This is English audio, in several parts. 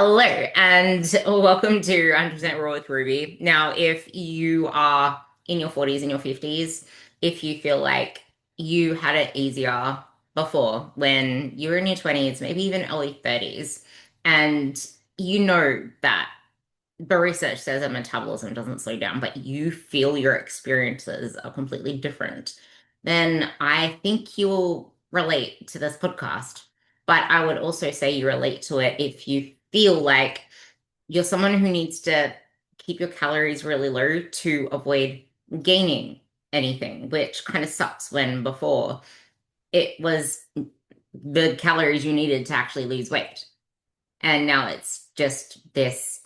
Hello, and welcome to 100% Raw with Ruby. Now, if you are in your 40s and your 50s, if you feel like you had it easier before when you were in your 20s, maybe even early 30s, and you know that the research says that metabolism doesn't slow down, but you feel your experiences are completely different, then I think you'll relate to this podcast. But I would also say you relate to it if you feel like you're someone who needs to keep your calories really low to avoid gaining anything, which kind of sucks when before it was the calories you needed to actually lose weight. And now it's just this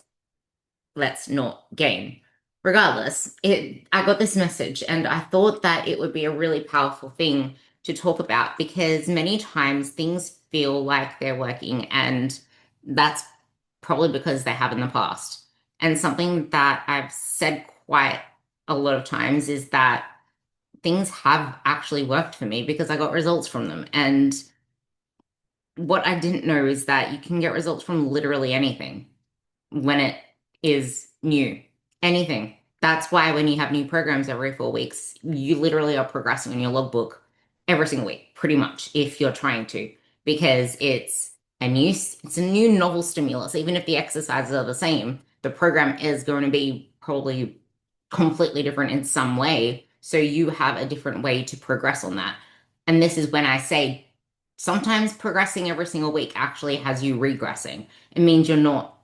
let's not gain. Regardless, I got this message and I thought that it would be a really powerful thing to talk about because many times things feel like they're working and that's probably because they have in the past. And something that I've said quite a lot of times is that things have actually worked for me because I got results from them. And what I didn't know is that you can get results from literally anything when it is new. Anything. That's why when you have new programs every 4 weeks, you literally are progressing in your logbook every single week, pretty much, if you're trying to, because it's a new novel stimulus. Even if the exercises are the same, the program is going to be probably completely different in some way. So you have a different way to progress on that. And this is when I say sometimes progressing every single week actually has you regressing. It means you're not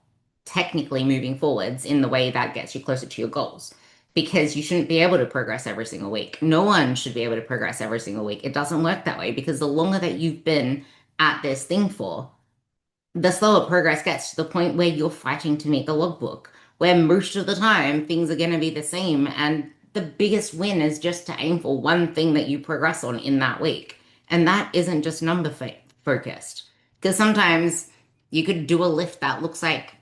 technically moving forwards in the way that gets you closer to your goals because you shouldn't be able to progress every single week. No one should be able to progress every single week. It doesn't work that way because the longer that you've been at this thing for, the slower progress gets to the point where you're fighting to meet the logbook, where most of the time things are going to be the same. And the biggest win is just to aim for one thing that you progress on in that week. And that isn't just focused. Because sometimes you could do a lift that looks like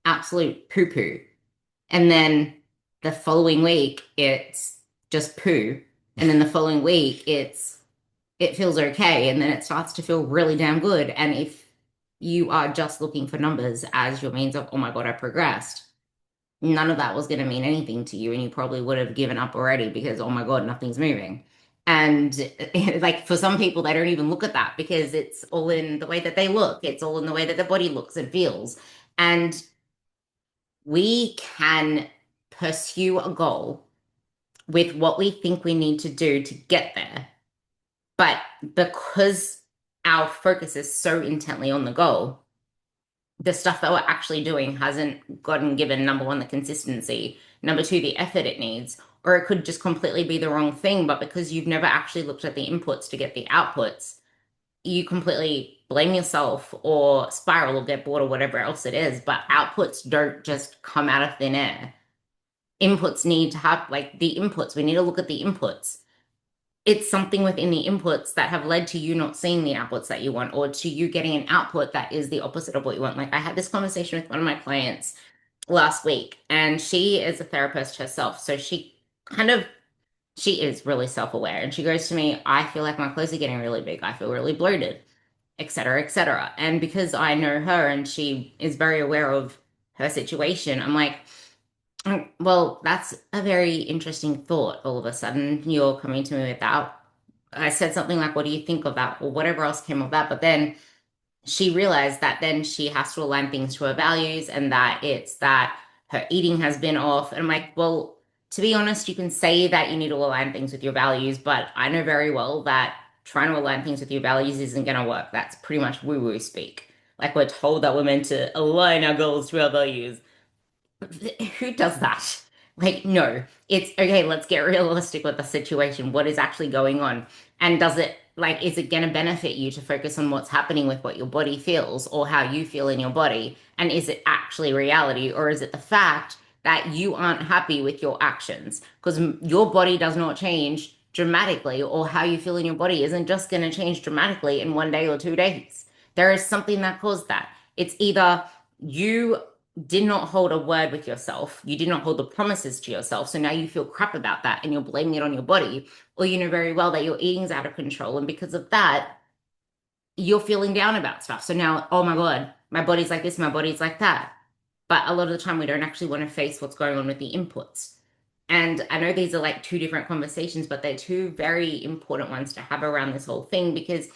absolute poo poo. And then the following week, it's just poo. And then the following week, it feels okay, and then it starts to feel really damn good. And if you are just looking for numbers as your means of, oh my God, I progressed, none of that was going to mean anything to you. And you probably would have given up already because, oh my God, nothing's moving. And like for some people, they don't even look at that because it's all in the way that they look, it's all in the way that their body looks and feels. And we can pursue a goal with what we think we need to do to get there. But because our focus is so intently on the goal, the stuff that we're actually doing hasn't gotten given number one, the consistency, number two, the effort it needs, or it could just completely be the wrong thing. But because you've never actually looked at the inputs to get the outputs, you completely blame yourself or spiral or get bored or whatever else it is. But outputs don't just come out of thin air. Inputs need to have, like the inputs, we need to look at the inputs. It's something within the inputs that have led to you not seeing the outputs that you want, or to you getting an output that is the opposite of what you want. Like I had this conversation with one of my clients last week, and she is a therapist herself. So she is really self-aware. And she goes to me, I feel like my clothes are getting really big. I feel really bloated, et cetera, et cetera. And because I know her and she is very aware of her situation, I'm like, well, that's a very interesting thought. All of a sudden, you're coming to me with that. I said something like, what do you think of that? Or whatever else came of that. But then she realized that then she has to align things to her values and that it's that her eating has been off. And I'm like, well, to be honest, you can say that you need to align things with your values, but I know very well that trying to align things with your values isn't going to work. That's pretty much woo-woo speak. Like we're told that we're meant to align our goals to our values. Who does that? Like, no, it's okay. Let's get realistic with the situation. What is actually going on? And is it going to benefit you to focus on what's happening with what your body feels or how you feel in your body? And is it actually reality or is it the fact that you aren't happy with your actions? Because your body does not change dramatically, or how you feel in your body isn't just going to change dramatically in 1 day or 2 days. There is something that caused that. It's either you did not hold a word with yourself. You did not hold the promises to yourself. So now you feel crap about that and you're blaming it on your body. Or you know very well that your eating is out of control. And because of that, you're feeling down about stuff. So now, oh my God, my body's like this, my body's like that. But a lot of the time, we don't actually want to face what's going on with the inputs. And I know these are like two different conversations, but they're two very important ones to have around this whole thing because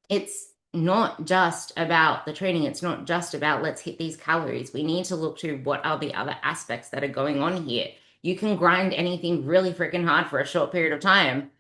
it's not just about the training. It's not just about let's hit these calories. We need to look to what are the other aspects that are going on here. You can grind anything really freaking hard for a short period of time,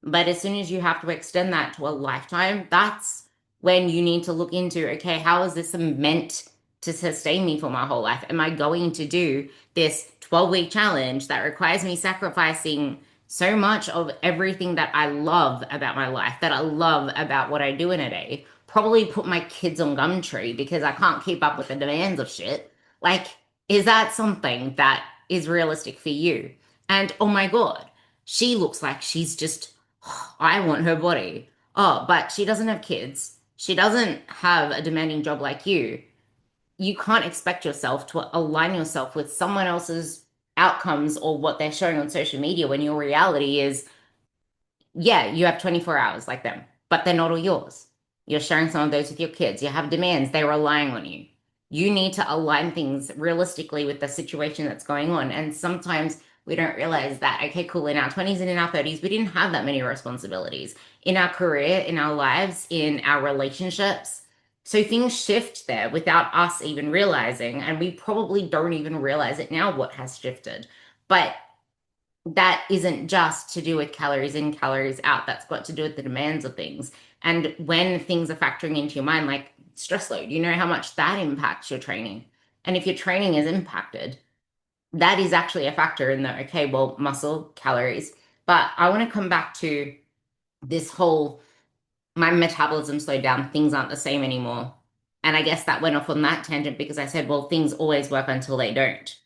but as soon as you have to extend that to a lifetime, that's when you need to look into, okay, how is this meant to sustain me for my whole life? Am I going to do this 12-week challenge that requires me sacrificing so much of everything that I love about my life, that I love about what I do in a day? Probably put my kids on Gumtree because I can't keep up with the demands of shit. Like, is that something that is realistic for you? And oh my God, she looks like she's just I want her body. Oh, but she doesn't have kids. She doesn't have a demanding job like you. You can't expect yourself to align yourself with someone else's outcomes or what they're showing on social media when your reality is yeah, you have 24 hours like them, but they're not all yours. You're sharing some of those with your kids. You have demands, they're relying on you. You need to align things realistically with the situation that's going on. And sometimes we don't realize that, okay, cool, in our 20s and in our 30s, we didn't have that many responsibilities in our career, in our lives, in our relationships. So things shift there without us even realizing. And we probably don't even realize it now what has shifted. But that isn't just to do with calories in, calories out. That's got to do with the demands of things. And when things are factoring into your mind, like stress load, you know how much that impacts your training. And if your training is impacted, that is actually a factor in the, okay, well, muscle, calories. But I want to come back to this whole my metabolism slowed down, things aren't the same anymore. And I guess that went off on that tangent because I said, well, things always work until they don't.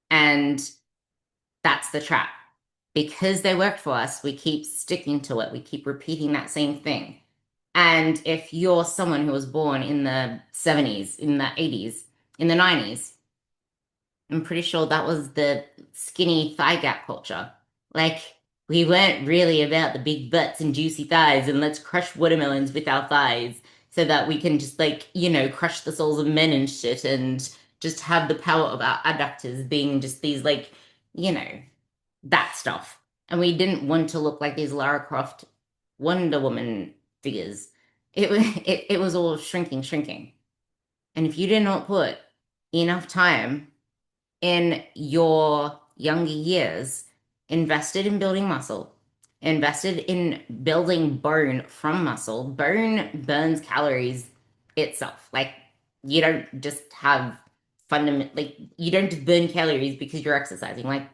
And that's the trap. Because they worked for us, we keep sticking to it. We keep repeating that same thing. And if you're someone who was born in the 70s, in the 80s, in the 90s, I'm pretty sure that was the skinny thigh gap culture. Like, we weren't really about the big butts and juicy thighs and let's crush watermelons with our thighs so that we can just, like, crush the souls of men and shit and just have the power of our adductors being just these, like, you know, that stuff. And we didn't want to look like these Lara Croft Wonder Woman figures. It was all shrinking, shrinking. And if you did not put enough time in your younger years, invested in building muscle, invested in building bone from muscle, bone burns calories itself. Like you don't just have like you don't just burn calories because you're exercising. Like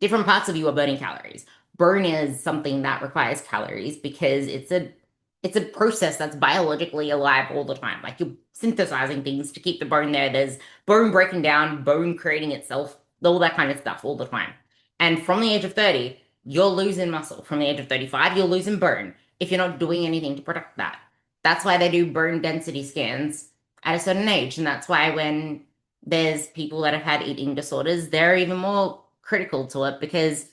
different parts of you are burning calories. Burn is something that requires calories because it's a process that's biologically alive all the time. Like you're synthesizing things to keep the bone there. There's bone breaking down, bone creating itself, all that kind of stuff all the time. And from the age of 30, you're losing muscle. From the age of 35, you're losing bone if you're not doing anything to protect that. That's why they do bone density scans at a certain age. And that's why when there's people that have had eating disorders, they're even more critical to it because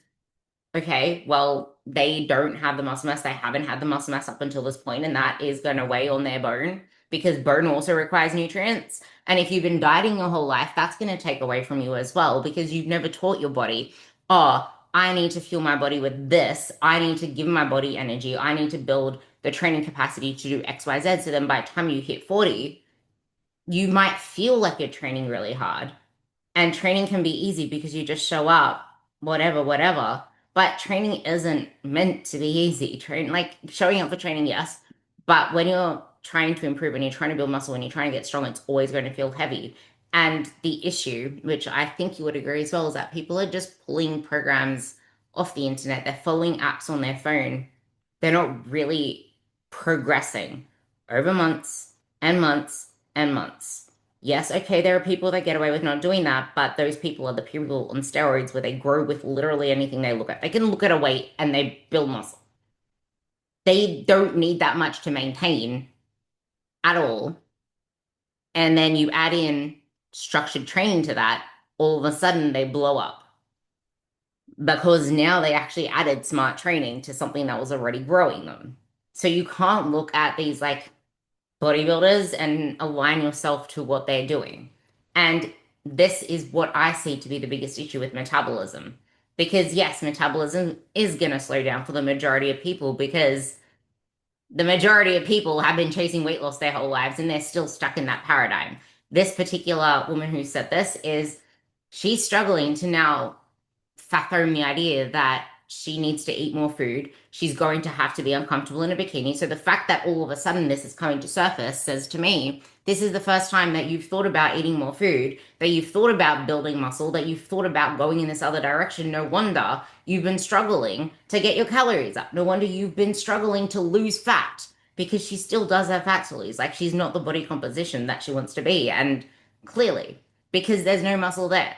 okay, well, they don't have the muscle mass. They haven't had the muscle mass up until this point, and that is going to weigh on their bone because bone also requires nutrients. And if you've been dieting your whole life, that's going to take away from you as well because you've never taught your body, oh, I need to fuel my body with this. I need to give my body energy. I need to build the training capacity to do X, Y, Z. So then by the time you hit 40, you might feel like you're training really hard and training can be easy because you just show up, whatever, whatever. But training isn't meant to be easy. Train like showing up for training, yes. But when you're trying to improve, when you're trying to build muscle, when you're trying to get strong, it's always going to feel heavy. And the issue, which I think you would agree as well, is that people are just pulling programs off the internet. They're following apps on their phone. They're not really progressing over months and months and months. Yes, okay, there are people that get away with not doing that, but those people are the people on steroids where they grow with literally anything they look at. They can look at a weight and they build muscle. They don't need that much to maintain at all. And then you add in structured training to that, all of a sudden they blow up because now they actually added smart training to something that was already growing them. So you can't look at these like bodybuilders and align yourself to what they're doing. And this is what I see to be the biggest issue with metabolism. Because yes, metabolism is going to slow down for the majority of people because the majority of people have been chasing weight loss their whole lives and they're still stuck in that paradigm. This particular woman who said this is she's struggling to now fathom the idea that she needs to eat more food. She's going to have to be uncomfortable in a bikini. So the fact that all of a sudden this is coming to surface says to me, this is the first time that you've thought about eating more food, that you've thought about building muscle, that you've thought about going in this other direction. No wonder you've been struggling to get your calories up. No wonder you've been struggling to lose fat because she still does have fat to lose. Like she's not the body composition that she wants to be. And clearly, because there's no muscle there.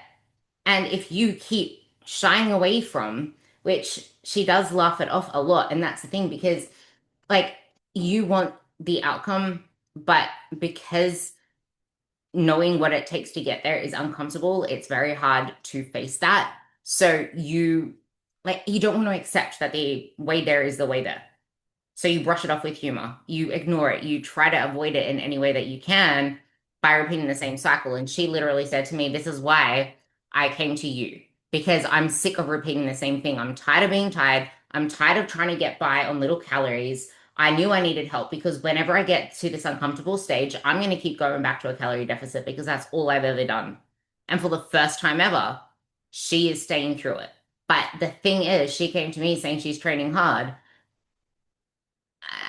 And if you keep shying away from, which she does laugh it off a lot, and that's the thing because like you want the outcome, but because knowing what it takes to get there is uncomfortable, it's very hard to face that. So you don't want to accept that the way there is the way there. So you brush it off with humor. You ignore it. You try to avoid it in any way that you can by repeating the same cycle. And she literally said to me, this is why I came to you because I'm sick of repeating the same thing. I'm tired of being tired. I'm tired of trying to get by on little calories. I knew I needed help because whenever I get to this uncomfortable stage, I'm going to keep going back to a calorie deficit because that's all I've ever done. And for the first time ever, she is staying through it. But the thing is, she came to me saying she's training hard.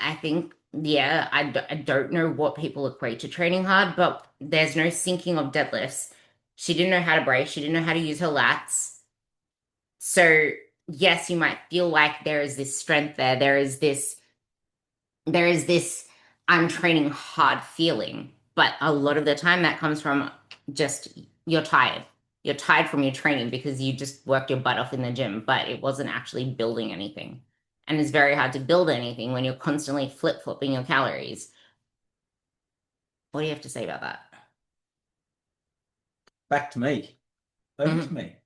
I think, yeah, I don't know what people equate to training hard, but there's no sinking of deadlifts. She didn't know how to brace. She didn't know how to use her lats. So, yes, you might feel like there is this strength there. There is this I'm training hard feeling. But a lot of the time that comes from just you're tired. You're tired from your training because you just worked your butt off in the gym, but it wasn't actually building anything. And it's very hard to build anything when you're constantly flip-flopping your calories. What do you have to say about that? Back to me. Over to Mhm. me.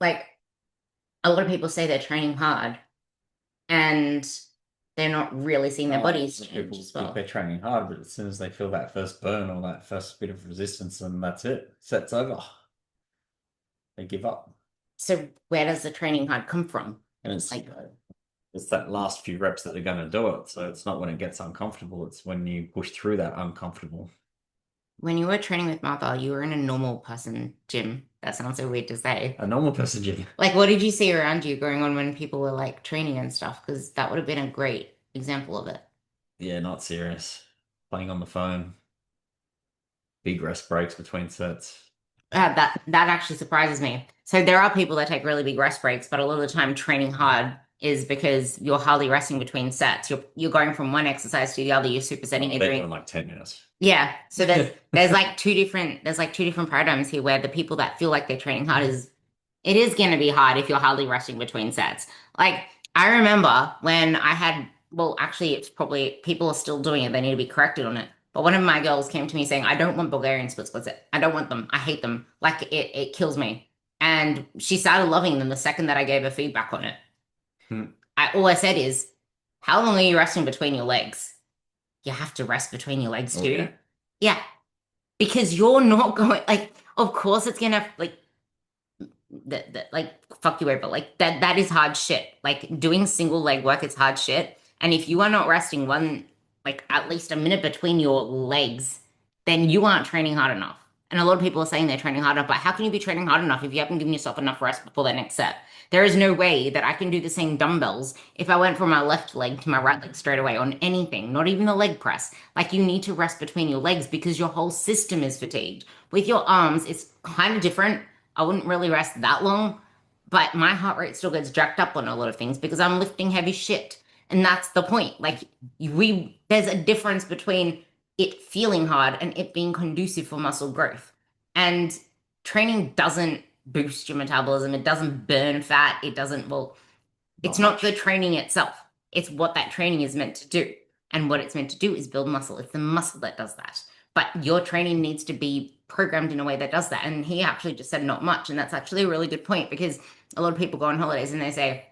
Like a lot of people say they're training hard and they're not really seeing their bodies change People as think well. they're training hard, but as soon as they feel that first burn or that first bit of resistance, and that's it. Set's over. They give up. So where does the training hard come from? And it's Like it's that last few reps that they're going to do it. So it's not when it gets uncomfortable. It's when you push through that uncomfortable. when you were training with Martha, you were in a normal person gym. That sounds so weird to say. A normal person gym. Like, what did you see around you going on when people were like training and stuff? Because that would have been a great example of it. Yeah, not serious. Playing on the phone. Big rest breaks between sets. That actually surprises me. So there are people that take really big rest breaks, but a lot of the time training hard is because you're hardly resting between sets. You're going from one exercise to the other. You're supersetting. You're They're doing doing like 10 minutes. yeah. So there's like two different paradigms here where the people that feel like they're training hard is it is going to be hard if you're hardly resting between sets. Like I remember when I had well actually it's probably people are still doing it. They need to be corrected on it. But one of my girls came to me saying, I don't want Bulgarian split splits. I don't want them. I hate them. Like it kills me. And she started loving them the second that I gave her feedback on it. Hmm. All I said is, how long are you resting between your legs? You have to rest between your legs too. Okay. Yeah, because you're not going like of course it's gonna like that like fuck you over like that is hard shit. Like doing single leg work is hard shit. And if you are not resting one like at least a minute between your legs, then you aren't training hard enough. And a lot of people are saying they're training hard enough, but how can you be training hard enough if you haven't given yourself enough rest before that next set? There is no way that I can do the same dumbbells if I went from my left leg to my right leg straight away on anything, not even the leg press. Like you need to rest between your legs because your whole system is fatigued. With your arms, it's kind of different. I wouldn't really rest that long, but my heart rate still gets jacked up on a lot of things because I'm lifting heavy shit. And that's the point. Like there's a difference between it feeling hard and it being conducive for muscle growth. And training doesn't boost your metabolism. It doesn't burn fat. It doesn't, well, it's Not not the much. training itself. It's what that training is meant to do. And what it's meant to do is build muscle. It's the muscle that does that. But your training needs to be programmed in a way that does that. And he actually just said not much. And that's actually a really good point because a lot of people go on holidays and they say,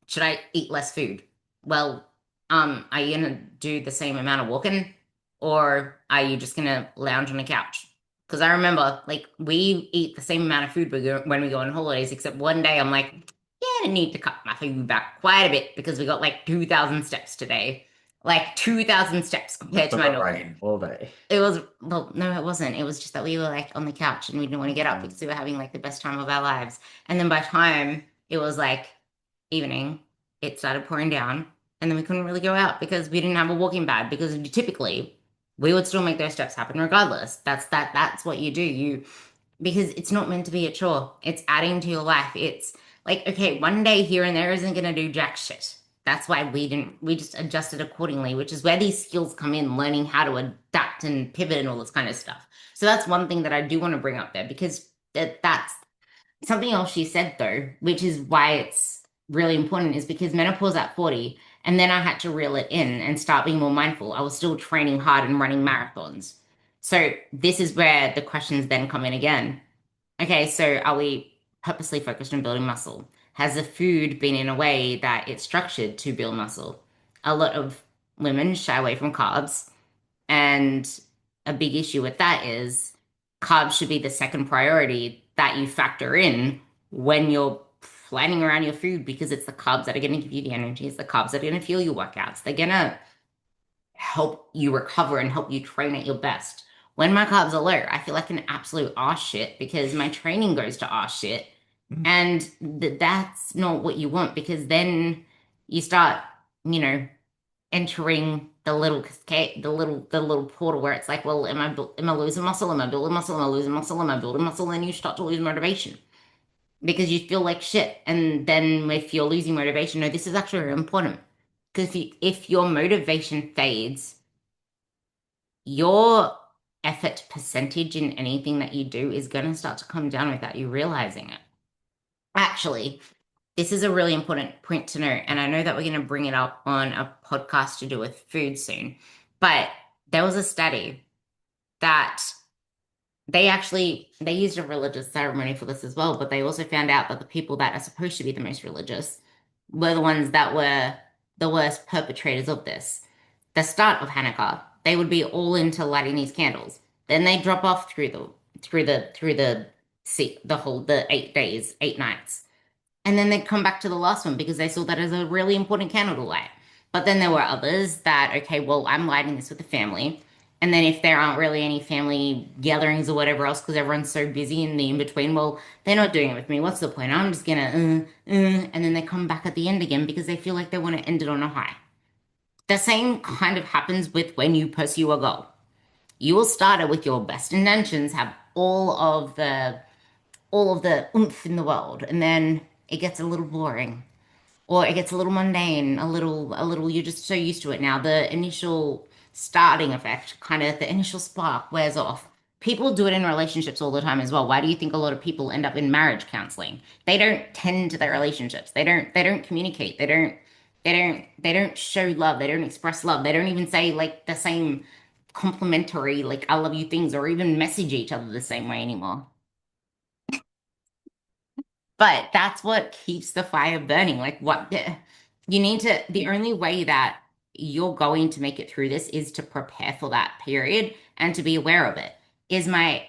should I eat less food? well, are you gonna do the same amount of walking or are you just gonna lounge on the couch? Because I remember, like, we eat the same amount of food when we go on holidays, except one day I'm like, yeah, I need to cut my food back quite a bit because we got like 2,000 steps today. Like 2,000 steps compared to For my the normal. rain all day. It was, well, no, it wasn't. It was just that we were like on the couch and we didn't want to get up Um, because we were having like the best time of our lives. And then by the time it was like evening, it started pouring down. And then we couldn't really go out because we didn't have a walking pad because typically we would still make those steps happen regardless. That's what you do. Because it's not meant to be a chore. It's adding to your life. It's like, okay, one day here and there isn't gonna do jack shit. That's why we just adjusted accordingly, which is where these skills come in, learning how to adapt and pivot and all this kind of stuff. So that's one thing that I do want to bring up there because that's something else she said though, which is why it's really important, is because menopause at 40, and then I had to reel it in and start being more mindful. I was still training hard and running marathons. So this is where the questions then come in again. Okay, so are we purposely focused on building muscle? Has the food been in a way that it's structured to build muscle? A lot of women shy away from carbs, and a big issue with that is carbs should be the second priority that you factor in when you're planning around your food because it's the carbs that are going to give you the energy. It's the carbs that are going to fuel your workouts. They're going to help you recover and help you train at your best. When my carbs are low, I feel like an absolute ass shit because my training goes to ass shit. And that's not what you want because then you start, you know, entering the little portal where it's like, well, am I losing muscle? Am I building muscle? Am I losing muscle? Am I building muscle? Then you start to lose motivation because you feel like shit. And then if you're losing motivation, no, this is actually really important. Because if your motivation fades, your effort percentage in anything that you do is going to start to come down without you realizing it. Actually, this is a really important point to note, and I know that we're going to bring it up on a podcast to do with food soon, but there was a study that they used a religious ceremony for this as well, but they also found out that the people that are supposed to be the most religious were the ones that were the worst perpetrators of this. The start of Hanukkah, they would be all into lighting these candles. Then they drop off through the 8 days, 8 nights. And then they'd come back to the last one because they saw that as a really important candle to light. But then there were others that, okay, well, I'm lighting this with the family. And then if there aren't really any family gatherings or whatever else, because everyone's so busy in the in between, well, they're not doing it with me. What's the point? I'm just gonna, and then they come back at the end again because they feel like they want to end it on a high. The same kind of happens with when you pursue a goal. You will start it with your best intentions, have all of the oomph in the world, and then it gets a little boring or it gets a little mundane, a little, you're just so used to it now. The initial starting effect, kind of the initial spark wears off. People do it in relationships all the time as well. Why do you think a lot of people end up in marriage counseling? They don't tend to their relationships. They don't communicate. They don't show love. They don't express love. They don't even say like the same complimentary like I love you things or even message each other the same way anymore. But that's what keeps the fire burning. Like you need to, the only way that you're going to make it through this is to prepare for that period and to be aware of it. Is my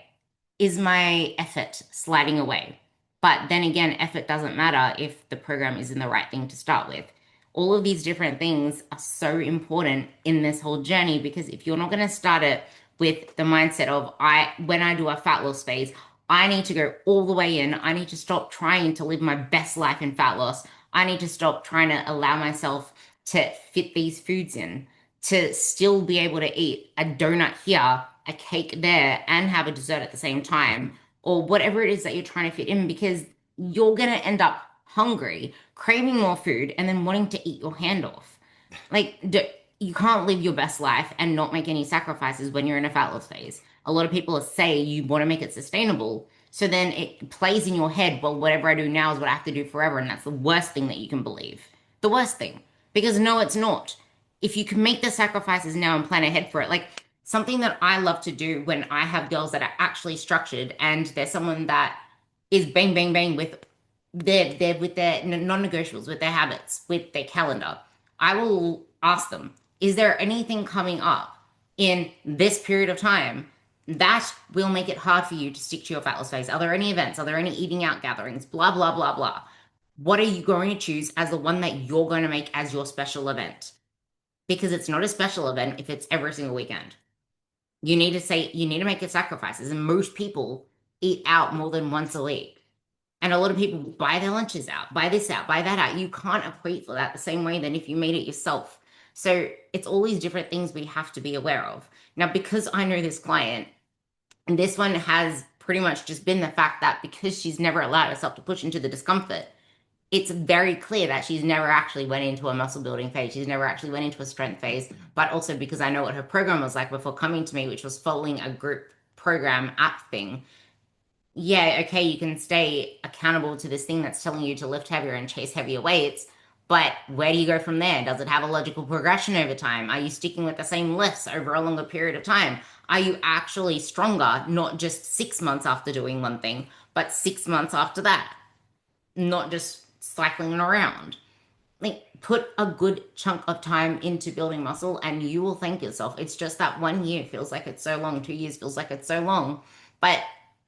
is my effort sliding away? But then again, effort doesn't matter if the program isn't the right thing to start with. All of these different things are so important in this whole journey because if you're not going to start it with the mindset of when I do a fat loss phase, I need to go all the way in. I need to stop trying to live my best life in fat loss. I need to stop trying to allow myself to fit these foods in, to still be able to eat a donut here, a cake there, and have a dessert at the same time, or whatever it is that you're trying to fit in, because you're going to end up hungry, craving more food, and then wanting to eat your hand off. Like, you can't live your best life and not make any sacrifices when you're in a fat loss phase. A lot of people say you want to make it sustainable. So then it plays in your head, well, whatever I do now is what I have to do forever. And that's the worst thing that you can believe. The worst thing. Because no, it's not. If you can make the sacrifices now and plan ahead for it, like something that I love to do when I have girls that are actually structured and there's someone that is bang, bang, bang with their non-negotiables, with their habits, with their calendar. I will ask them, is there anything coming up in this period of time that will make it hard for you to stick to your fat loss phase? Are there any events? Are there any eating out gatherings? Blah, blah, blah, blah. What are you going to choose as the one that you're going to make as your special event? Because it's not a special event if it's every single weekend. You need to make your sacrifices. And most people eat out more than once a week. And a lot of people buy their lunches out, buy this out, buy that out. You can't equate for that the same way than if you made it yourself. So it's all these different things we have to be aware of. Now, because I know this client, and this one has pretty much just been the fact that because she's never allowed herself to push into the discomfort, it's very clear that she's never actually went into a muscle building phase. She's never actually went into a strength phase. But also because I know what her program was like before coming to me, which was following a group program app thing. Yeah, okay, you can stay accountable to this thing that's telling you to lift heavier and chase heavier weights, but where do you go from there? Does it have a logical progression over time? Are you sticking with the same lifts over a longer period of time? Are you actually stronger, not just 6 months after doing one thing, but 6 months after that? Not just cycling around. Like, put a good chunk of time into building muscle and you will thank yourself. It's just that 1 year feels like it's so long, 2 years feels like it's so long. But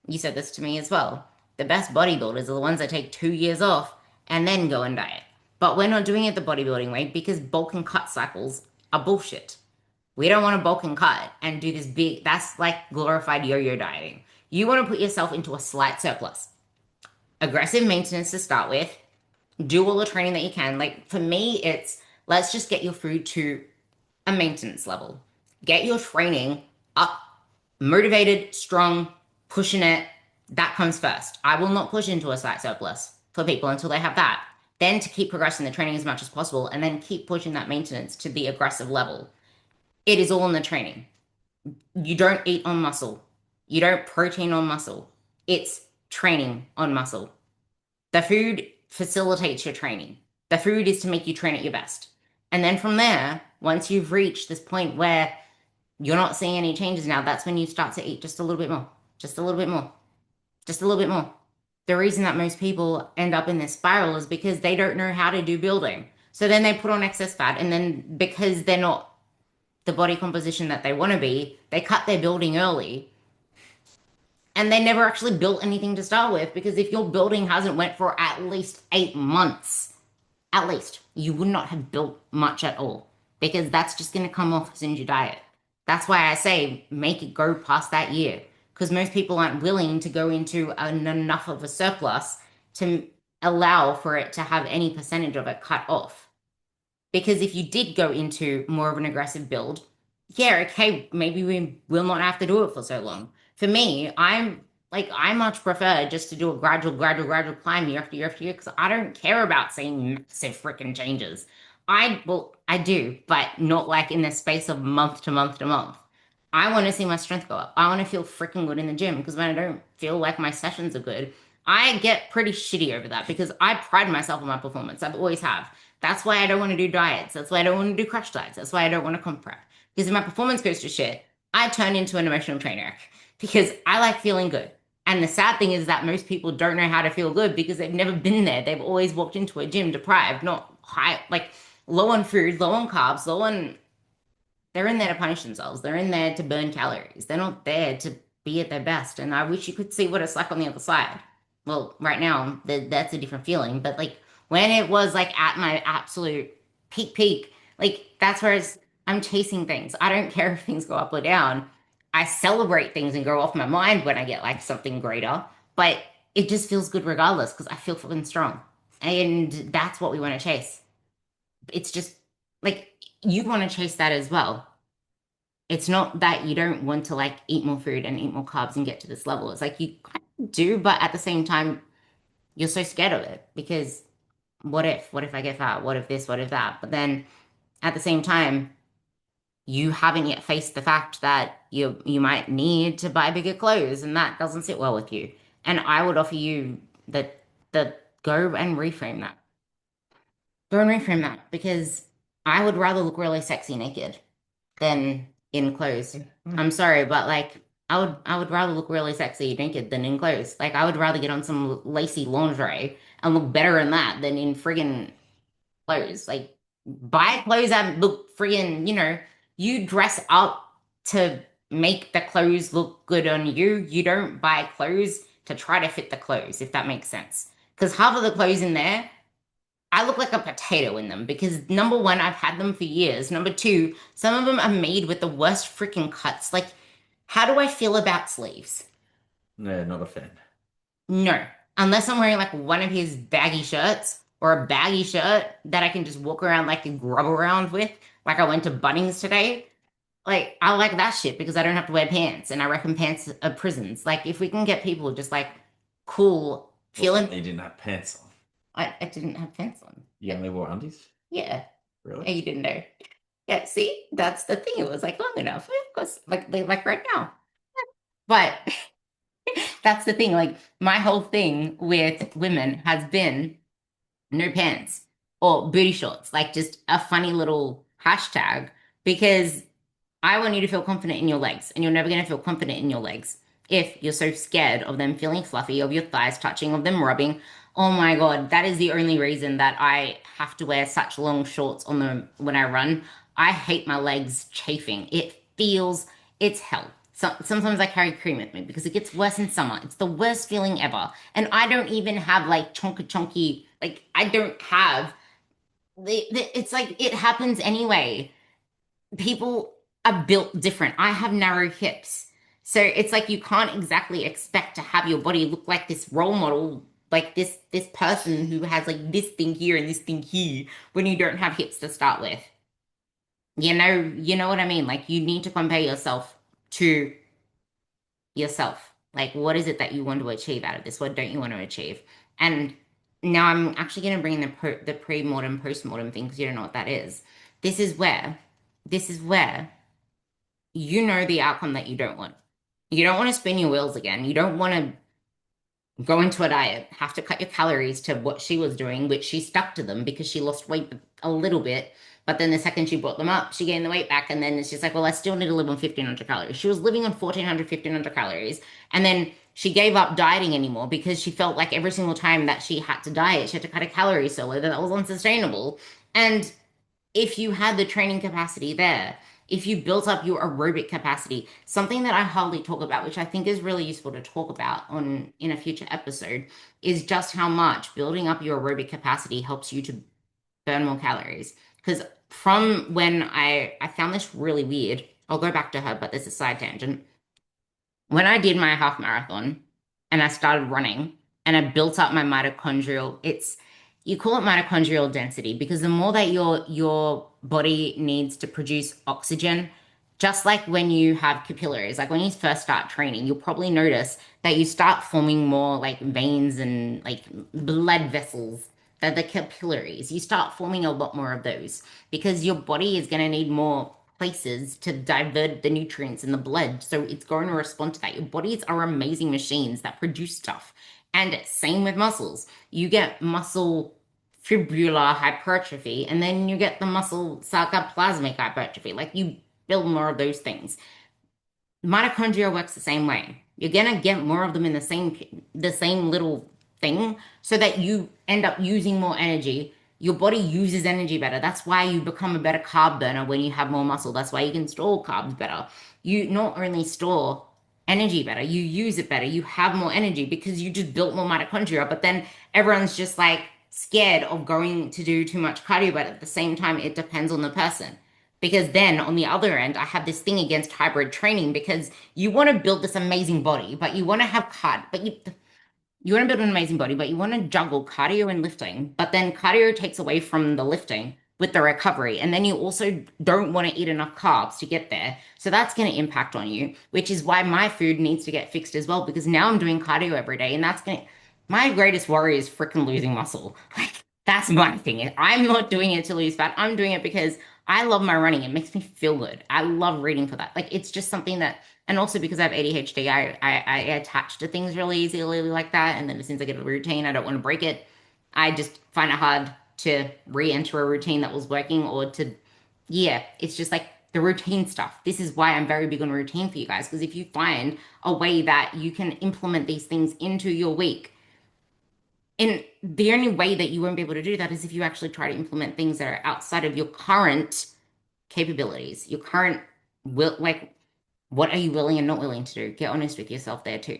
you said this to me as well. The best bodybuilders are the ones that take 2 years off and then go and diet. But we're not doing it the bodybuilding way because bulk and cut cycles are bullshit. We don't want to bulk and cut and do this big, that's like glorified yo-yo dieting. You want to put yourself into a slight surplus. Aggressive maintenance to start with, do all the training that you can. Like for me, it's let's just get your food to a maintenance level. Get your training up, motivated, strong, pushing it. That comes first. I will not push into a slight surplus for people until they have that. Then to keep progressing the training as much as possible and then keep pushing that maintenance to the aggressive level. It is all in the training. You don't eat on muscle. You don't protein on muscle. It's training on muscle. The food facilitates your training. The food is to make you train at your best. And then from there, once you've reached this point where you're not seeing any changes now, that's when you start to eat just a little bit more, just a little bit more, just a little bit more. The reason that most people end up in this spiral is because they don't know how to do building. So then they put on excess fat, and then because they're not the body composition that they want to be, they cut their building early and they never actually built anything to start with because if your building hasn't went for at least 8 months, at least you would not have built much at all because that's just going to come off as soon as you diet. That's why I say make it go past that year because most people aren't willing to go into enough of a surplus to allow for it to have any percentage of it cut off. Because if you did go into more of an aggressive build, yeah, okay, maybe we will not have to do it for so long. For me, I much prefer just to do a gradual climb year after year after year because I don't care about seeing massive freaking changes. I do, but not like in the space of month to month to month. I want to see my strength go up. I want to feel freaking good in the gym because when I don't feel like my sessions are good, I get pretty shitty over that because I pride myself on my performance. I've always have. That's why I don't want to do diets. That's why I don't want to do crash diets. That's why I don't want to comp prep. Because if my performance goes to shit, I turn into an emotional trainer because I like feeling good. And the sad thing is that most people don't know how to feel good because they've never been there. They've always walked into a gym deprived, not high, like low on food, low on carbs, low on. They're in there to punish themselves. They're in there to burn calories. They're not there to be at their best. And I wish you could see what it's like on the other side. Well, right now, that's a different feeling. But like when it was like at my absolute peak, like that's where I'm chasing things. I don't care if things go up or down. I celebrate things and go off my mind when I get like something greater. But it just feels good regardless because I feel fucking strong. And that's what we want to chase. It's just like you want to chase that as well. It's not that you don't want to like eat more food and eat more carbs and get to this level. It's like you kind of do, but at the same time, you're so scared of it because what if? What if I get fat? What if this? What if that? But then at the same time, you haven't yet faced the fact that you might need to buy bigger clothes and that doesn't sit well with you. And I would offer you the go and reframe that. Go and reframe that because I would rather look really sexy naked than in clothes. I'm sorry, but like I would rather look really sexy naked than in clothes. Like I would rather get on some lacy lingerie and look better in that than in friggin' clothes. Like Buy clothes that look freaking, you dress up to make the clothes look good on you. You don't buy clothes to try to fit the clothes, if that makes sense. Because half of the clothes in there, I look like a potato in them because number one, I've had them for years. Number two, some of them are made with the worst freaking cuts. Like, how do I feel about sleeves? Yeah, not a fan. No, unless I'm wearing like one of his baggy shirts or a baggy shirt that I can just walk around like and grub around with. Like I went to Bunnings today. Like I like that shit because I don't have to wear pants, and I reckon pants are prisons. Like if we can get people just like cool Wasn't feeling. you didn't have pants on. I didn't have pants on. You only wore undies? Yeah, Really? yeah, you didn't know. Yeah, see, that's the thing. It was like long enough, yeah, of course, like right now. But that's the thing. Like my whole thing with women has been no pants or booty shorts, like just a funny little hashtag because I want you to feel confident in your legs, and you're never going to feel confident in your legs if you're so scared of them feeling fluffy, of your thighs touching, of them rubbing. Oh my God, that is the only reason that I have to wear such long shorts on the when I run. I hate my legs chafing. It's hell. Sometimes I carry cream with me because it gets worse in summer. It's the worst feeling ever. And I don't even have like chunky, like I don't have it's like it happens anyway. People are built different. I have narrow hips. So it's like you can't exactly expect to have your body look like this role model, like this person who has like this thing here and this thing here when you don't have hips to start with. You know what I mean? Like you need to compare yourself to yourself. Like what is it that you want to achieve out of this? What don't you want to achieve? And now I'm actually going to bring the pre-mortem, post-mortem thing because you don't know what that is. This is where, this is where you know the outcome that you don't want. You don't want to spin your wheels again. You don't want to go into a diet, have to cut your calories to what she was doing, which she stuck to them because she lost weight a little bit. But then the second she brought them up, she gained the weight back. And then it's just like, well, I still need to live on 1,500 calories. She was living on 1,400, 1,500 calories. And then she gave up dieting anymore because she felt like every single time that she had to diet, she had to cut a calorie so low that that was unsustainable. And if you had the training capacity there, if you built up your aerobic capacity, something that I hardly talk about, which I think is really useful to talk about on in a future episode, is just how much building up your aerobic capacity helps you to burn more calories. Because from when I found this really weird, I'll go back to her, but this is a side tangent when I did my half marathon and I started running and I built up my mitochondrial, it's you call it mitochondrial density because the more that your body needs to produce oxygen, just like when you have capillaries, like when you first start training, you'll probably notice that you start forming more like veins and like blood vessels. That the capillaries, you start forming a lot more of those because your body is going to need more places to divert the nutrients in the blood. So it's going to respond to that. Your bodies are amazing machines that produce stuff. And same with muscles. You get muscle fibrillar hypertrophy, and then you get the muscle sarcoplasmic hypertrophy. Like you build more of those things. Mitochondria works the same way. You're gonna get more of them in the same little thing so that you end up using more energy. Your body uses energy better. That's why you become a better carb burner when you have more muscle. That's why you can store carbs better. You not only store energy better, you use it better. You have more energy because you just built more mitochondria. But then everyone's just like scared of going to do too much cardio, but at the same time, it depends on the person. Because then on the other end, I have this thing against hybrid training because you want to build this amazing body, but you want to have you want to build an amazing body, but you want to juggle cardio and lifting. But then cardio takes away from the lifting with the recovery. And then you also don't want to eat enough carbs to get there. So that's going to impact on you, which is why my food needs to get fixed as well, because now I'm doing cardio every day. And that's going to, my greatest worry is freaking losing muscle. Like, that's my thing. I'm not doing it to lose fat. I'm doing it because I love my running. It makes me feel good. I love reading for that. Like, it's just something that and also because I have ADHD, I attach to things really easily like that. And then as soon as I get a routine, I don't want to break it. I just find it hard to re-enter a routine that was working or to, yeah, it's just like the routine stuff. This is why I'm very big on routine for you guys. Because if you find a way that you can implement these things into your week, And the only way that you won't be able to do that is if you actually try to implement things that are outside of your current capabilities, your current will, like what are you willing and not willing to do? Get honest with yourself there too.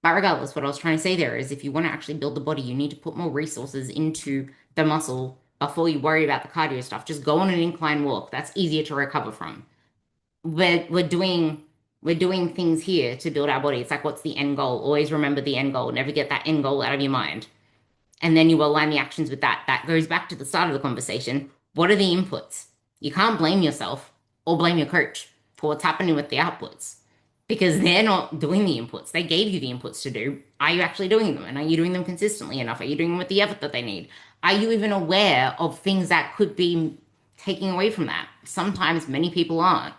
But regardless, what I was trying to say there is if you want to actually build the body, you need to put more resources into the muscle before you worry about the cardio stuff. Just go on an incline walk. That's easier to recover from. We're doing things here to build our body. It's like, what's the end goal? Always remember the end goal. Never get that end goal out of your mind. And then you align the actions with that. That goes back to the start of the conversation. What are the inputs? You can't blame yourself or blame your coach for what's happening with the outputs because they're not doing the inputs. They gave you the inputs to do. Are you actually doing them? And are you doing them consistently enough? Are you doing them with the effort that they need? Are you even aware of things that could be taking away from that? Sometimes many people aren't,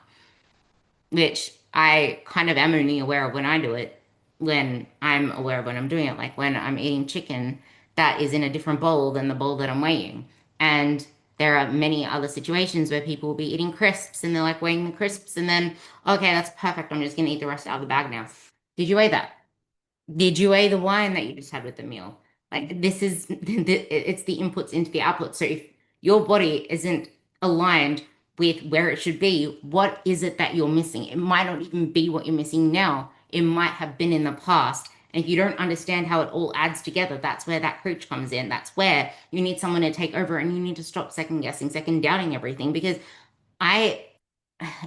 which I kind of am only aware of when I do it, when I'm aware of when I'm doing it, like when I'm eating chicken that is in a different bowl than the bowl that I'm weighing. And there are many other situations where people will be eating crisps and they're like weighing the crisps and then, okay, that's perfect. I'm just gonna eat the rest out of the bag now. Did you weigh that? Did you weigh the wine that you just had with the meal? Like this is it's the inputs into the outputs. So if your body isn't aligned with where it should be, what is it that you're missing? It might not even be what you're missing now. It might have been in the past. And if you don't understand how it all adds together, that's where that coach comes in. That's where you need someone to take over and you need to stop second guessing, second doubting everything because I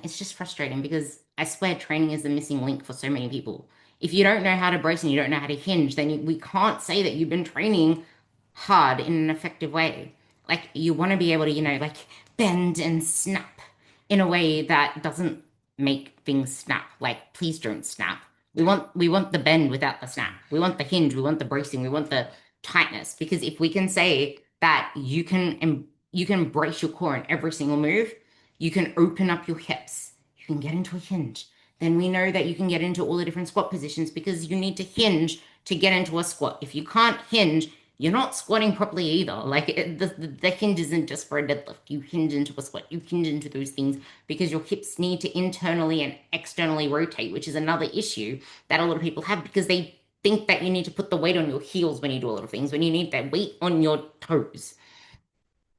it's just frustrating because I swear training is the missing link for so many people. If you don't know how to brace and you don't know how to hinge, then we can't say that you've been training hard in an effective way. Like you want to be able to, like bend and snap in a way that doesn't make things snap. Like please don't snap. We want the bend without the snap. We want the hinge, we want the bracing, we want the tightness because if we can say that you can brace your core in every single move, you can open up your hips. You can get into a hinge. Then we know that you can get into all the different squat positions because you need to hinge to get into a squat. If you can't hinge, you're not squatting properly either. Like the hinge isn't just for a deadlift. You hinge into a squat. You hinge into those things because your hips need to internally and externally rotate, which is another issue that a lot of people have because they think that you need to put the weight on your heels when you do a lot of things, when you need that weight on your toes.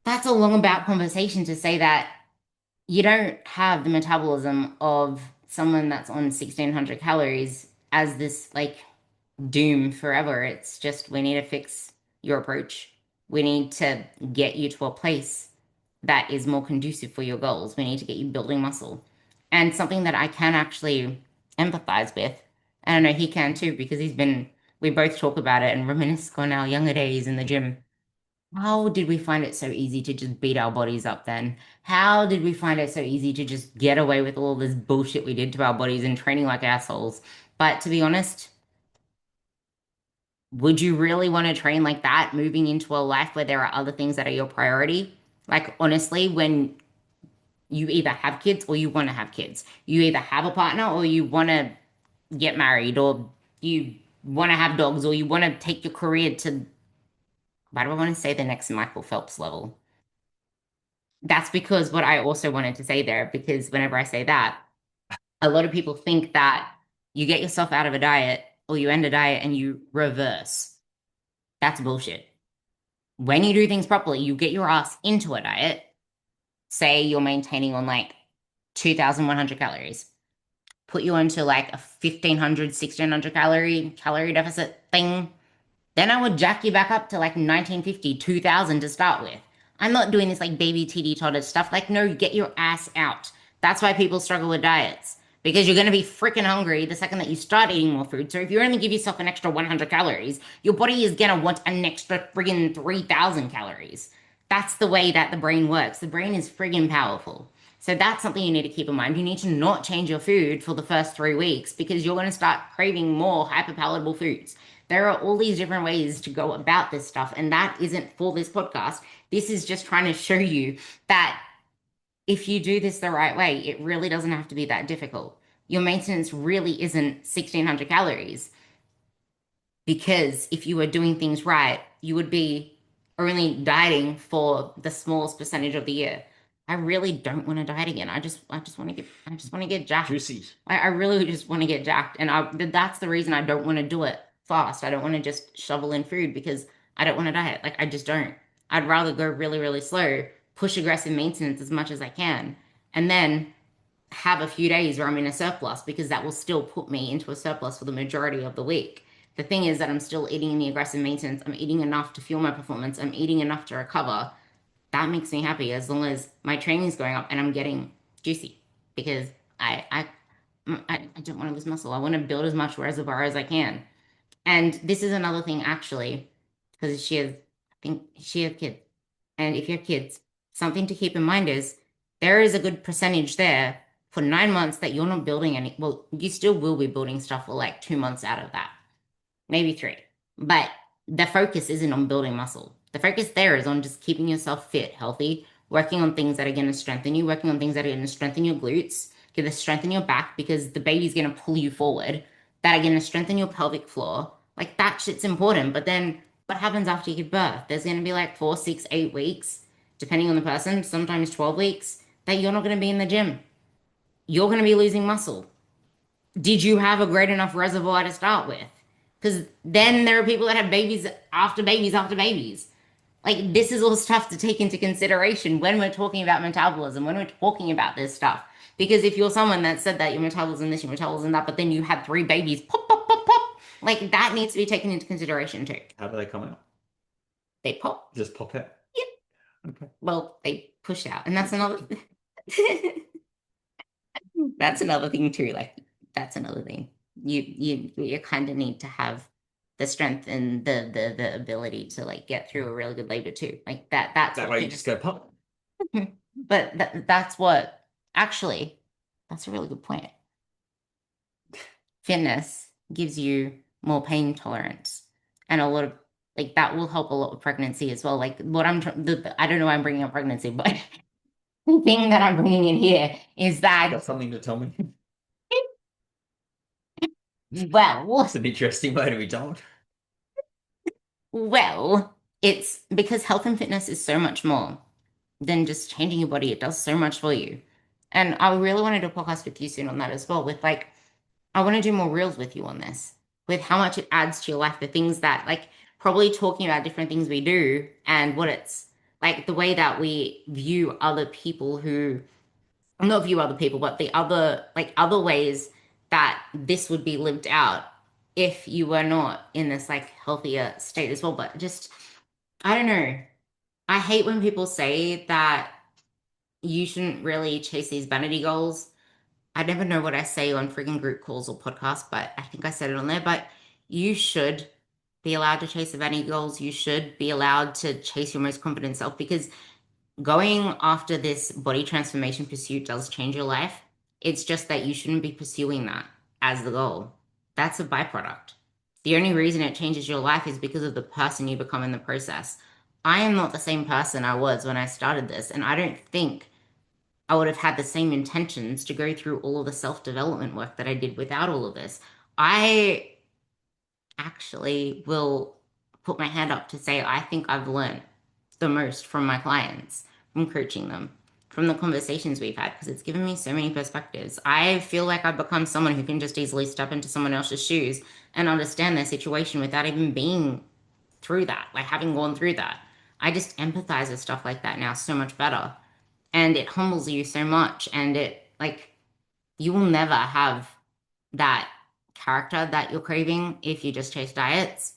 That's a long about conversation to say that you don't have the metabolism of someone that's on 1600 calories as this like doom forever. It's just we need to fix your approach. We need to get you to a place that is more conducive for your goals. We need to get you building muscle. And something that I can actually empathize with, and I know he can too, because we both talk about it and reminisce on our younger days in the gym. How did we find it so easy to just beat our bodies up then? How did we find it so easy to just get away with all this bullshit we did to our bodies and training like assholes? But to be honest, would you really want to train like that moving into a life where there are other things that are your priority? Like, honestly, when you either have kids or you want to have kids, you either have a partner or you want to get married or you want to have dogs or you want to take your career to, why do I want to say the next Michael Phelps level? That's because what I also wanted to say there, because whenever I say that, a lot of people think that you get yourself out of a diet or you end a diet and you reverse. That's bullshit. When you do things properly, you get your ass into a diet. Say you're maintaining on like 2,100 calories. Put you into like a 1,500, 1,600 calorie deficit thing. Then I would jack you back up to like 1950, 2000 to start with. I'm not doing this like baby TD toddler stuff. Like, no, get your ass out. That's why people struggle with diets because you're going to be freaking hungry the second that you start eating more food. So if you only give yourself an extra 100 calories, your body is going to want an extra friggin' 3,000 calories. That's the way that the brain works. The brain is friggin' powerful. So that's something you need to keep in mind. You need to not change your food for the first 3 weeks because you're going to start craving more hyperpalatable foods. There are all these different ways to go about this stuff, and that isn't for this podcast. This is just trying to show you that if you do this the right way, it really doesn't have to be that difficult. Your maintenance really isn't 1,600 calories because if you were doing things right, you would be only dieting for the smallest percentage of the year. I really don't want to diet again. I just want to get jacked. Juicy. I really just want to get jacked, and that's the reason I don't want to do it fast. I don't want to just shovel in food because I don't want to diet. Like I just don't. I'd rather go really, really slow, push aggressive maintenance as much as I can, and then have a few days where I'm in a surplus because that will still put me into a surplus for the majority of the week. The thing is that I'm still eating in the aggressive maintenance. I'm eating enough to fuel my performance. I'm eating enough to recover. That makes me happy as long as my training is going up and I'm getting juicy because I I I don't want to lose muscle. I want to build as much reservoir as I can. And this is another thing actually, because I think she has kids. And if you have kids, something to keep in mind is there is a good percentage there for 9 months that you're not building any. Well, you still will be building stuff for like 2 months out of that, maybe three. But the focus isn't on building muscle. The focus there is on just keeping yourself fit, healthy, working on things that are going to strengthen you, working on things that are going to strengthen your glutes, going to strengthen your back because the baby's going to pull you forward, that are going to strengthen your pelvic floor. Like that shit's important. But then what happens after you give birth? There's going to be like 4, 6, 8 weeks, depending on the person, sometimes 12 weeks, that you're not going to be in the gym. You're going to be losing muscle. Did you have a great enough reservoir to start with? Because then there are people that have babies after babies after babies. Like, this is all stuff to take into consideration when we're talking about metabolism, when we're talking about this stuff. Because if you're someone that said that your metabolism this, your metabolism that, but then you had 3 babies, pop, pop, pop, pop, like that needs to be taken into consideration too. How do they come out? They pop. Just pop out. Yeah. Okay. Well, they push out. And that's another that's another thing too. Like that's another thing. You kind of need to have the strength and the ability to like get through a really good labor too. Like that's That what way you just go pop. but that's what actually that's a really good point. Fitness gives you more pain tolerance and a lot of like that will help a lot with pregnancy as well. Like what I don't know why I'm bringing up pregnancy, but the thing that I'm bringing in here is You that got something to tell me? well It's an interesting way to be told. Well, it's because health and fitness is so much more than just changing your body. It does so much for you. And I really want to do a podcast with you soon on that as well. With like, I want to do more reels with you on this, with how much it adds to your life, the things that like probably talking about different things we do and what it's like the way that we view other people who not view other people, but the other like other ways that this would be lived out if you were not in this like healthier state as well. But just I don't know. I hate when people say that you shouldn't really chase these vanity goals. I never know what I say on freaking group calls or podcasts, but I think I said it on there. But you should be allowed to chase the vanity goals. You should be allowed to chase your most confident self because going after this body transformation pursuit does change your life. It's just that you shouldn't be pursuing that as the goal. That's a byproduct. The only reason it changes your life is because of the person you become in the process. I am not the same person I was when I started this, and I don't think I would have had the same intentions to go through all of the self-development work that I did without all of this. I actually will put my hand up to say I think I've learned the most from my clients, from coaching them, from the conversations we've had, because it's given me so many perspectives. I feel like I've become someone who can just easily step into someone else's shoes and understand their situation without even being through that, like having gone through that. I just empathize with stuff like that now so much better. And it humbles you so much. And it, like, you will never have that character that you're craving if you just chase diets.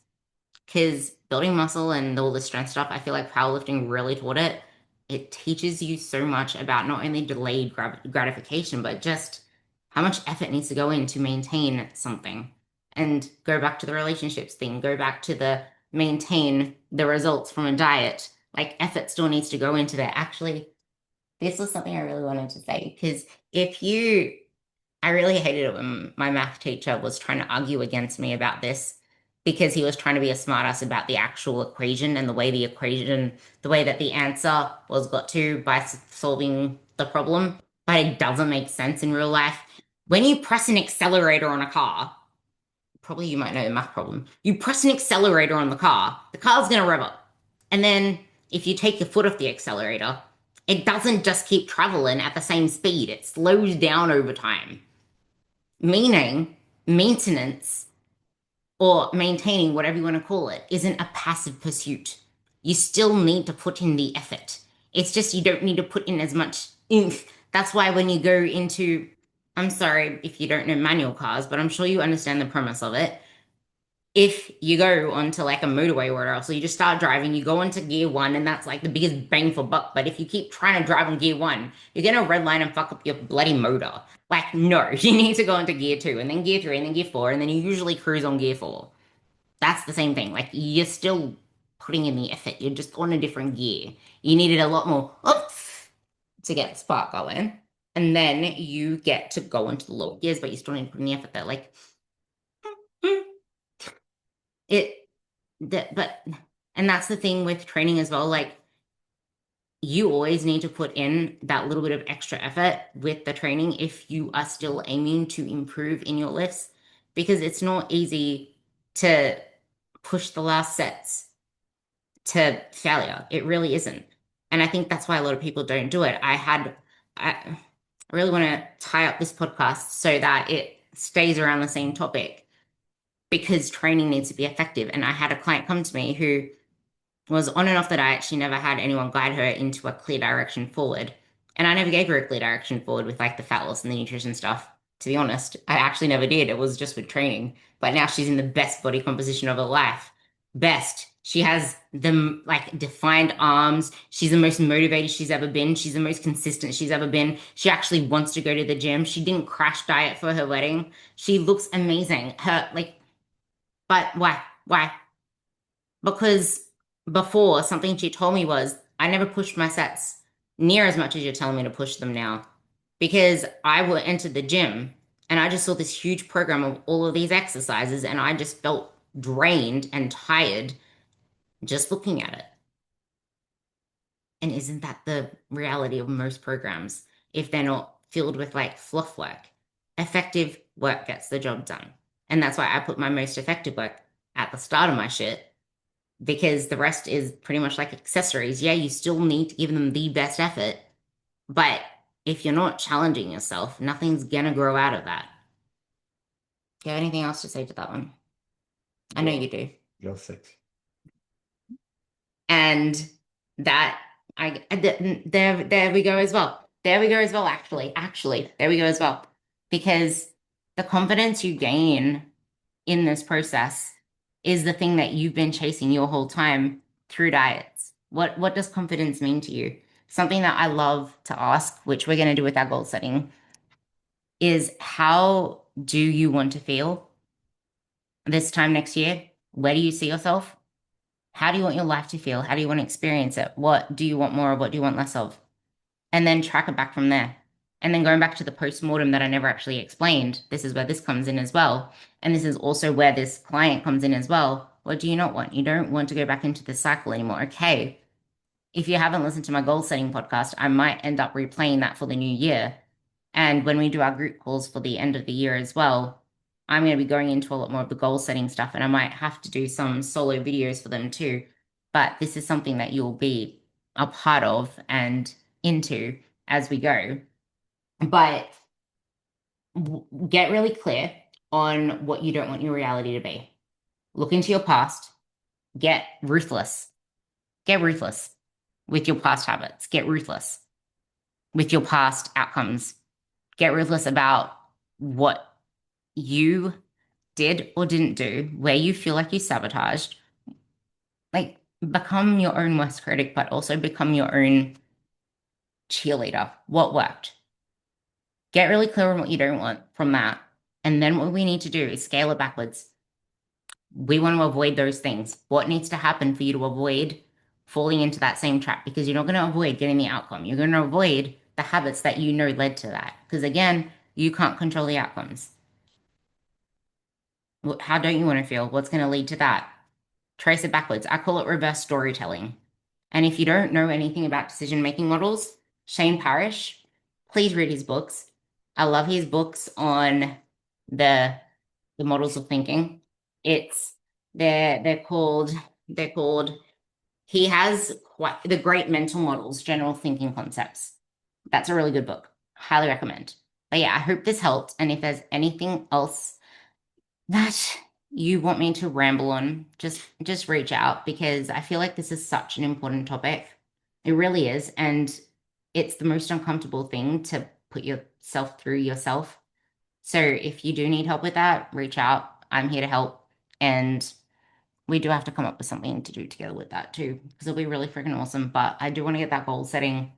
Because building muscle and all the strength stuff, I feel like powerlifting really taught it. It teaches you so much about not only delayed gratification, but just how much effort needs to go in to maintain something. And go back to the relationships thing, go back to the maintain the results from a diet. Like effort still needs to go into that. Actually, this was something I really wanted to say because if you I really hated it when my math teacher was trying to argue against me about this because he was trying to be a smartass about the actual equation and the way that the answer was got to by solving the problem, but it doesn't make sense in real life. When you press an accelerator on a car, probably you might know the math problem. You press an accelerator on the car's going to rev up. And then if you take your foot off the accelerator, it doesn't just keep traveling at the same speed, it slows down over time meaning maintenance or maintaining, whatever you want to call it, isn't a passive pursuit. You still need to put in the effort. It's just you don't need to put in as much oomph. That's why when you go into, I'm sorry if you don't know manual cars, but I'm sure you understand the premise of it. If you go onto like a motorway or whatever, so you just start driving, you go into gear one, and that's like the biggest bang for buck. But if you keep trying to drive on gear one, you're gonna redline and fuck up your bloody motor. Like, no, you need to go into gear two, and then gear three, and then gear four, and then you usually cruise on gear four. That's the same thing. Like, you're still putting in the effort. You're just on a different gear. You needed a lot more oomph to get the spark going. And then you get to go into the lower gears, but you still need to put in the effort there. Like, mm, it that but and that's the thing with training as well. Like, you always need to put in that little bit of extra effort with the training if you are still aiming to improve in your lifts, because it's not easy to push the last sets to failure. It really isn't. And I think that's why a lot of people don't do it. I really want to tie up this podcast so that it stays around the same topic, because training needs to be effective. And I had a client come to me who was on and off the diet. She never had anyone guide her into a clear direction forward. And I never gave her a clear direction forward with like the fat loss and the nutrition stuff. To be honest, I actually never did. It was just with training. But now she's in the best body composition of her life. Best. She has the like defined arms. She's the most motivated she's ever been. She's the most consistent she's ever been. She actually wants to go to the gym. She didn't crash diet for her wedding. She looks amazing. Her like, but why? Why? Because before, something she told me was, I never pushed my sets near as much as you're telling me to push them now. Because I would enter the gym and I just saw this huge program of all of these exercises, and I just felt drained and tired just looking at it. And isn't that the reality of most programs? If they're not filled with like fluff work, effective work gets the job done. And that's why I put my most effective work at the start of my shit, because the rest is pretty much like accessories. Yeah, you still need to give them the best effort, but if you're not challenging yourself, nothing's gonna grow out of that. Do you have anything else to say to that one? I know You're you do. you're sick. And that there we go as well. There we go as well, actually, there we go as well. Because the confidence you gain in this process is the thing that you've been chasing your whole time through diets. What does confidence mean to you? Something that I love to ask, which we're going to do with our goal setting, is how do you want to feel this time next year? Where do you see yourself? How do you want your life to feel? How do you want to experience it? What do you want more of? What do you want less of? And then track it back from there. And then going back to the post-mortem that I never actually explained, this is where this comes in as well. And this is also where this client comes in as well. What do you not want? You don't want to go back into this cycle anymore. Okay. If you haven't listened to my goal setting podcast, I might end up replaying that for the new year. And when we do our group calls for the end of the year as well, I'm going to be going into a lot more of the goal setting stuff, and I might have to do some solo videos for them too. But this is something that you'll be a part of and into as we go. But get really clear on what you don't want your reality to be. Look into your past, get ruthless. Get ruthless with your past habits. Get ruthless with your past outcomes. Get ruthless about what you did or didn't do, where you feel like you sabotaged. Like, become your own worst critic, but also become your own cheerleader. What worked? Get really clear on what you don't want from that. And then what we need to do is scale it backwards. We want to avoid those things. What needs to happen for you to avoid falling into that same trap? Because you're not going to avoid getting the outcome. You're going to avoid the habits that you know led to that. Because again, you can't control the outcomes. How don't you want to feel? What's going to lead to that? Trace it backwards. I call it reverse storytelling. And if you don't know anything about decision-making models, Shane Parrish, please read his books. I love his books on the the models of thinking. It's they're called he has quite the great mental models, general thinking concepts. That's a really good book. Highly recommend. But yeah, I hope this helped. And if there's anything else that you want me to ramble on, just reach out because I feel like this is such an important topic. It really is, and it's the most uncomfortable thing to put yourself through yourself. So if you do need help with that, reach out. I'm here to help. And we do have to come up with something to do together with that too, because it'll be really freaking awesome. But I do want to get that goal setting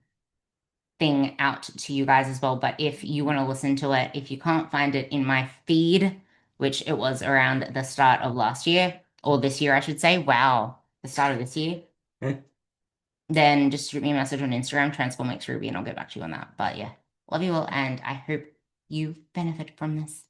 thing out to you guys as well. But if you want to listen to it, if you can't find it in my feed, which it was around the start of last year, or this year, I should say, wow, the start of this year, then just shoot me a message on Instagram, Transform Ruby, and I'll get back to you on that. But yeah, love you all, and I hope you benefit from this.